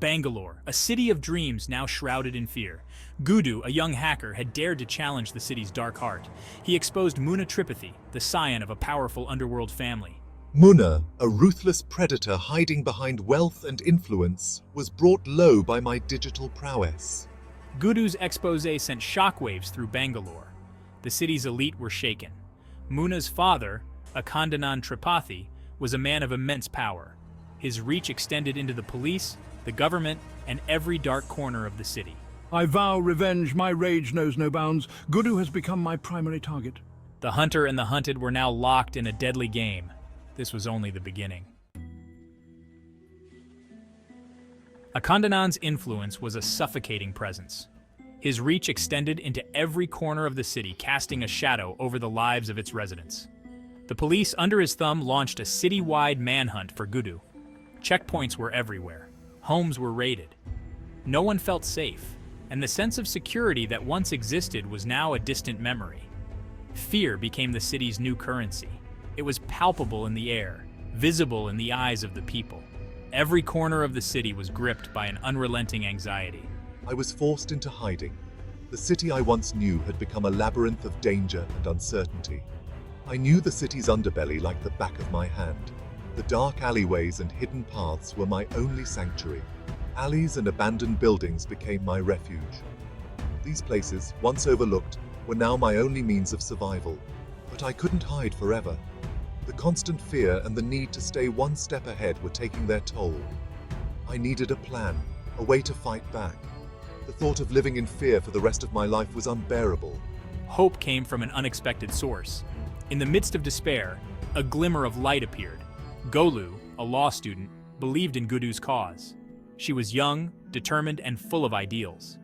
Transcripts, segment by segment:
Bangalore, a city of dreams now shrouded in fear. Guddu, a young hacker, had dared to challenge the city's dark heart. He exposed Munna Tripathi, the scion of a powerful underworld family. Munna, a ruthless predator hiding behind wealth and influence, was brought low by my digital prowess. Guddu's expose sent shockwaves through Bangalore. The city's elite were shaken. Munna's father, Akhandanand Tripathi, was a man of immense power. His reach extended into the police, the government, and every dark corner of the city. I vow revenge, my rage knows no bounds. Guddu has become my primary target. The hunter and the hunted were now locked in a deadly game. This was only the beginning. Akhandanand's influence was a suffocating presence. His reach extended into every corner of the city, casting a shadow over the lives of its residents. The police, under his thumb, launched a city-wide manhunt for Guddu. Checkpoints were everywhere. Homes were raided. No one felt safe, and the sense of security that once existed was now a distant memory. Fear became the city's new currency. It was palpable in the air, visible in the eyes of the people. Every corner of the city was gripped by an unrelenting anxiety. I was forced into hiding. The city I once knew had become a labyrinth of danger and uncertainty. I knew the city's underbelly like the back of my hand. The dark alleyways and hidden paths were my only sanctuary. Alleys and abandoned buildings became my refuge. These places, once overlooked, were now my only means of survival. But I couldn't hide forever. The constant fear and the need to stay one step ahead were taking their toll. I needed a plan, a way to fight back. The thought of living in fear for the rest of my life was unbearable. Hope came from an unexpected source. In the midst of despair, a glimmer of light appeared. Golu, a law student, believed in Guddu's cause. She was young, determined, and full of ideals.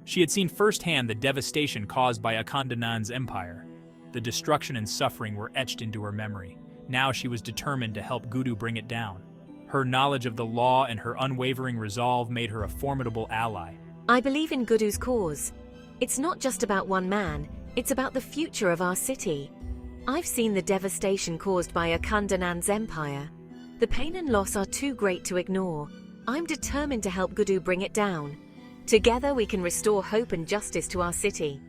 She had seen firsthand the devastation caused by Akhandanand's empire. The destruction and suffering were etched into her memory. Now she was determined to help Guddu bring it down. Her knowledge of the law and her unwavering resolve made her a formidable ally. I believe in Guddu's cause. It's not just about one man, it's about the future of our city. I've seen the devastation caused by Akhandanand's empire. The pain and loss are too great to ignore. I'm determined to help Guddu bring it down. Together we can restore hope and justice to our city.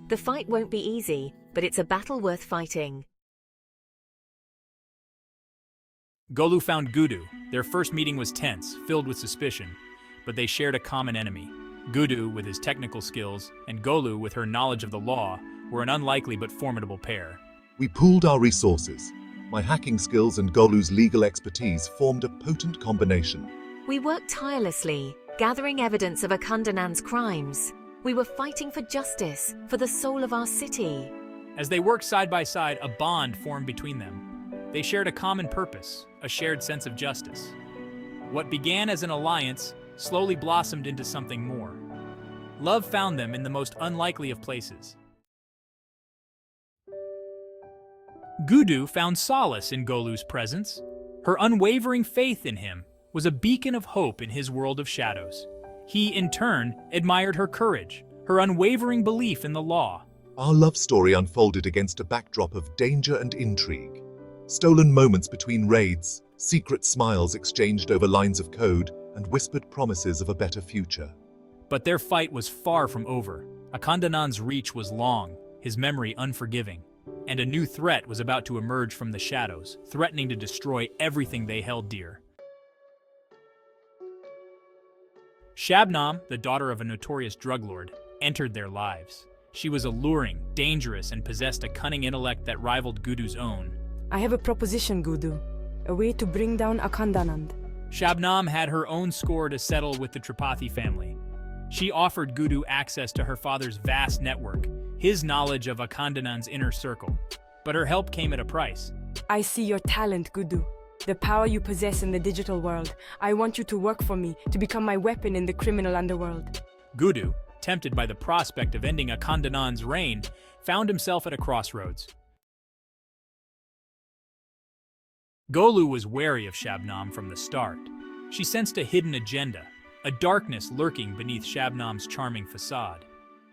The fight won't be easy, but it's a battle worth fighting. Golu found Guddu. Their first meeting was tense, filled with suspicion, but they shared a common enemy. Guddu, with his technical skills, and Golu, with her knowledge of the law, were an unlikely but formidable pair. We pooled our resources. My hacking skills and Golu's legal expertise formed a potent combination. We worked tirelessly, gathering evidence of Akhandanand's crimes. We were fighting for justice, for the soul of our city. As they worked side by side, a bond formed between them. They shared a common purpose, a shared sense of justice. What began as an alliance slowly blossomed into something more. Love found them in the most unlikely of places. Guddu found solace in Golu's presence. Her unwavering faith in him was a beacon of hope in his world of shadows. He, in turn, admired her courage, her unwavering belief in the law. Our love story unfolded against a backdrop of danger and intrigue. Stolen moments between raids, secret smiles exchanged over lines of code, and whispered promises of a better future. But their fight was far from over. Akhandanand's reach was long, his memory unforgiving, and a new threat was about to emerge from the shadows, threatening to destroy everything they held dear. Shabnam, the daughter of a notorious drug lord, entered their lives. She was alluring, dangerous, and possessed a cunning intellect that rivaled Guddu's own. I have a proposition, Guddu. A way to bring down Akhandanand. Shabnam had her own score to settle with the Tripathi family. She offered Guddu access to her father's vast network, his knowledge of Akhandanand's inner circle. But her help came at a price. I see your talent, Guddu. The power you possess in the digital world. I want you to work for me, to become my weapon in the criminal underworld. Guddu, tempted by the prospect of ending Akhandanand's reign, found himself at a crossroads. Golu was wary of Shabnam from the start. She sensed a hidden agenda, a darkness lurking beneath Shabnam's charming facade.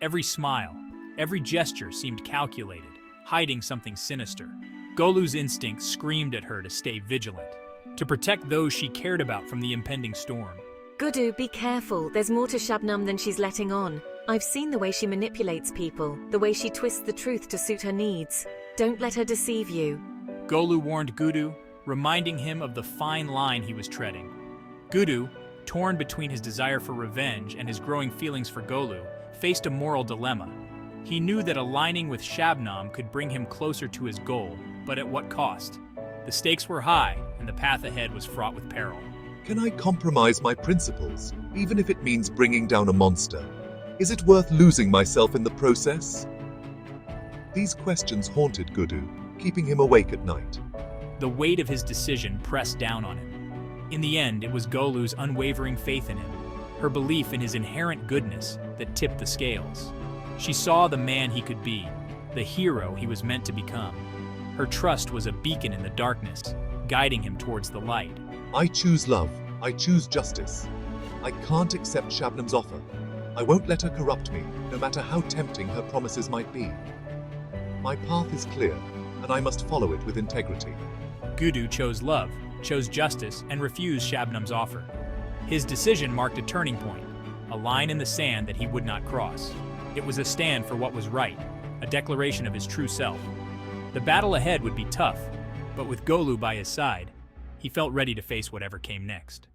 Every smile, every gesture seemed calculated, hiding something sinister. Golu's instincts screamed at her to stay vigilant, to protect those she cared about from the impending storm. Guddu, be careful. There's more to Shabnam than she's letting on. I've seen the way she manipulates people, the way she twists the truth to suit her needs. Don't let her deceive you. Golu warned Guddu, reminding him of the fine line he was treading. Guddu, torn between his desire for revenge and his growing feelings for Golu, faced a moral dilemma. He knew that aligning with Shabnam could bring him closer to his goal, but at what cost? The stakes were high, and the path ahead was fraught with peril. Can I compromise my principles, even if it means bringing down a monster? Is it worth losing myself in the process? These questions haunted Guddu, keeping him awake at night. The weight of his decision pressed down on him. In the end, it was Golu's unwavering faith in him, her belief in his inherent goodness, that tipped the scales. She saw the man he could be, the hero he was meant to become. Her trust was a beacon in the darkness, guiding him towards the light. I choose love. I choose justice. I can't accept Shabnam's offer. I won't let her corrupt me, no matter how tempting her promises might be. My path is clear, and I must follow it with integrity. Guddu chose love, chose justice, and refused Shabnam's offer. His decision marked a turning point, a line in the sand that he would not cross. It was a stand for what was right, a declaration of his true self. The battle ahead would be tough, but with Golu by his side, he felt ready to face whatever came next.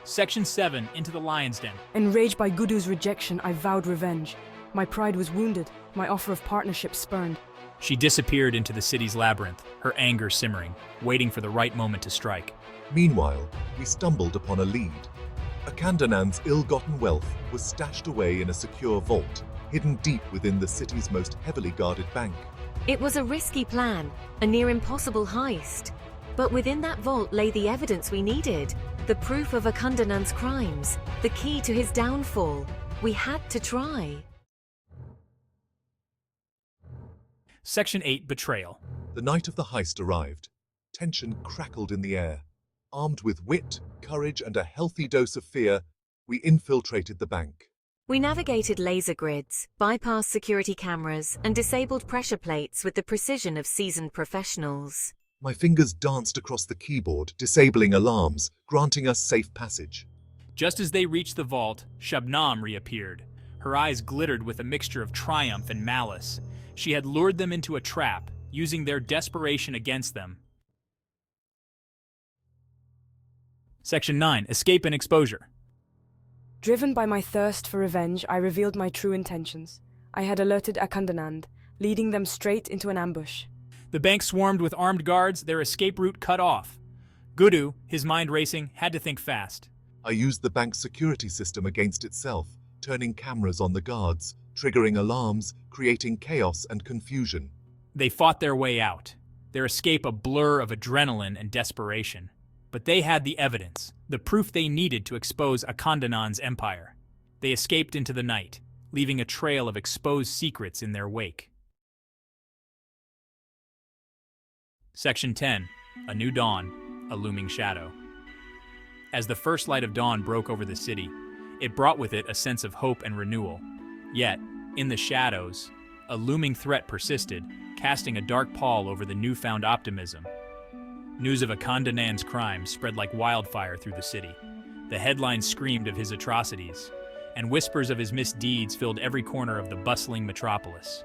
Section 7, Into the Lion's Den. Enraged by Guddu's rejection, I vowed revenge. My pride was wounded, my offer of partnership spurned. She disappeared into the city's labyrinth, her anger simmering, waiting for the right moment to strike. Meanwhile, we stumbled upon a lead. Akhandanand's ill-gotten wealth was stashed away in a secure vault, hidden deep within the city's most heavily guarded bank. It was a risky plan, a near impossible heist. But within that vault lay the evidence we needed, the proof of Akhandanand's crimes, the key to his downfall. We had to try. Section 8, Betrayal. The night of the heist arrived. Tension crackled in the air. Armed with wit, courage, and a healthy dose of fear, we infiltrated the bank. We navigated laser grids, bypassed security cameras, and disabled pressure plates with the precision of seasoned professionals. My fingers danced across the keyboard, disabling alarms, granting us safe passage. Just as they reached the vault, Shabnam reappeared. Her eyes glittered with a mixture of triumph and malice. She had lured them into a trap, using their desperation against them. Section 9, Escape and Exposure. Driven by my thirst for revenge, I revealed my true intentions. I had alerted Akhandanand, leading them straight into an ambush. The bank swarmed with armed guards, their escape route cut off. Guddu, his mind racing, had to think fast. I used the bank's security system against itself, turning cameras on the guards, triggering alarms, creating chaos and confusion. They fought their way out, their escape a blur of adrenaline and desperation. But they had the evidence, the proof they needed to expose Akhandanand's empire. They escaped into the night, leaving a trail of exposed secrets in their wake. Section 10, A New Dawn, A Looming Shadow. As the first light of dawn broke over the city, it brought with it a sense of hope and renewal. Yet, in the shadows, a looming threat persisted, casting a dark pall over the newfound optimism. News of Akhandanand's crimes spread like wildfire through the city. The headlines screamed of his atrocities, and whispers of his misdeeds filled every corner of the bustling metropolis.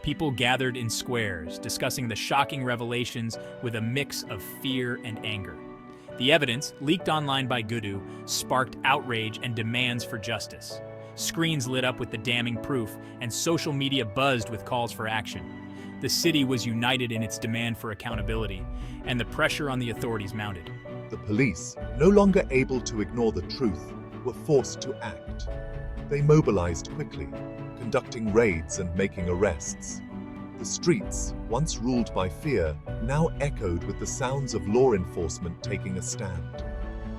People gathered in squares, discussing the shocking revelations with a mix of fear and anger. The evidence, leaked online by Guddu, sparked outrage and demands for justice. Screens lit up with the damning proof, and social media buzzed with calls for action. The city was united in its demand for accountability, and the pressure on the authorities mounted. The police, no longer able to ignore the truth, were forced to act. They mobilized quickly, conducting raids and making arrests. The streets, once ruled by fear, now echoed with the sounds of law enforcement taking a stand.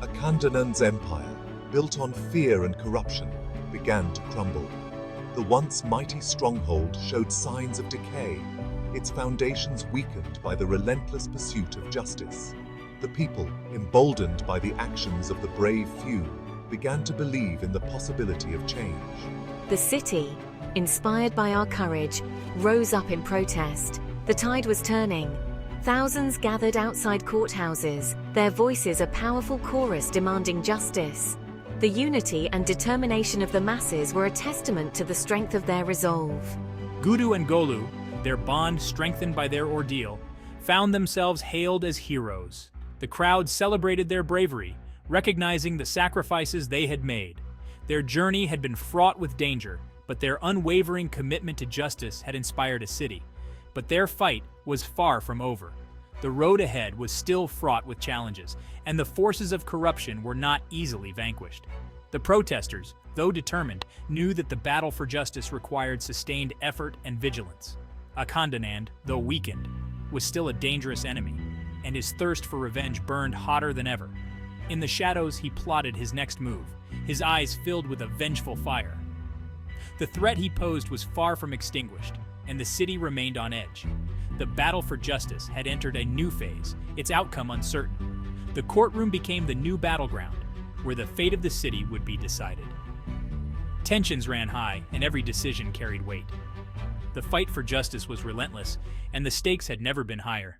Akhandanand's empire, built on fear and corruption, began to crumble. The once mighty stronghold showed signs of decay, its foundations weakened by the relentless pursuit of justice. The people, emboldened by the actions of the brave few, began to believe in the possibility of change. The city, inspired by our courage, rose up in protest. The tide was turning. Thousands gathered outside courthouses, their voices a powerful chorus demanding justice. The unity and determination of the masses were a testament to the strength of their resolve. Guddu and Golu, their bond strengthened by their ordeal, found themselves hailed as heroes. The crowd celebrated their bravery, recognizing the sacrifices they had made. Their journey had been fraught with danger, but their unwavering commitment to justice had inspired a city. But their fight was far from over. The road ahead was still fraught with challenges, and the forces of corruption were not easily vanquished. The protesters, though determined, knew that the battle for justice required sustained effort and vigilance. Akhandanand, though weakened, was still a dangerous enemy, and his thirst for revenge burned hotter than ever. In the shadows, he plotted his next move, his eyes filled with a vengeful fire. The threat he posed was far from extinguished, and the city remained on edge. The battle for justice had entered a new phase, its outcome uncertain. The courtroom became the new battleground, where the fate of the city would be decided. Tensions ran high, and every decision carried weight. The fight for justice was relentless, and the stakes had never been higher.